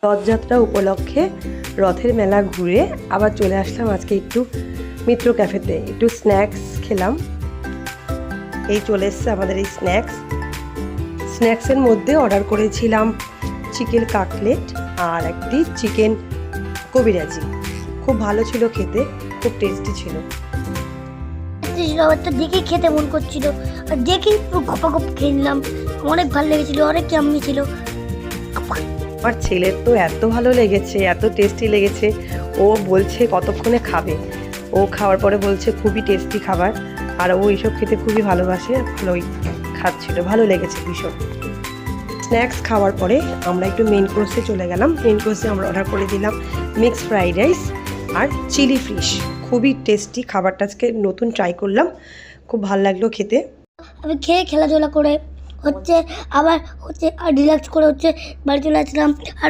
রথযাত্রা উপলক্ষে রথের মেলা ঘুরে আবার চলে আসলাম আজকে একটু মিত্র ক্যাফেতে, একটু স্ন্যাক্স খেলাম। এই চলে এসছে আমাদের এই স্ন্যাক্সের মধ্যে অর্ডার করেছিলাম চিকেন কাটলেট আর একটি চিকেন কবিরাজি। খুব ভালো ছিল খেতে, খুব টেস্টি ছিল। দেখেই খেতে মন করছিল আর দেখেই গপ খেয়ে নিলাম। অনেক ভালো লেগেছিল, অনেক ইয়াম্মি ছিল। আমার ছেলের তো এত ভালো লেগেছে, এত টেস্টি লেগেছে, ও বলছে কতক্ষণে খাবে। ও খাওয়ার পরে বলছে খুবই টেস্টি খাবার, আর ও এইসব খেতে খুবই ভালোবাসে, ভালোই খাচ্ছিল, ভালো লেগেছে ভীষণ। স্ন্যাক্স খাওয়ার পরে আমরা একটু মেন কোর্সে চলে গেলাম। মেন কোর্সে আমরা অর্ডার করে দিলাম মিক্সড ফ্রাইড রাইস আর চিলি ফিশ। খুবই টেস্টি খাবারটা, আজকে নতুন ট্রাই করলাম, খুব ভালো লাগলো খেতে। আমি খেয়ে খেলাধুলা করে আবার রিল্যাক্স করে বাড়ি চলে আসলাম। আর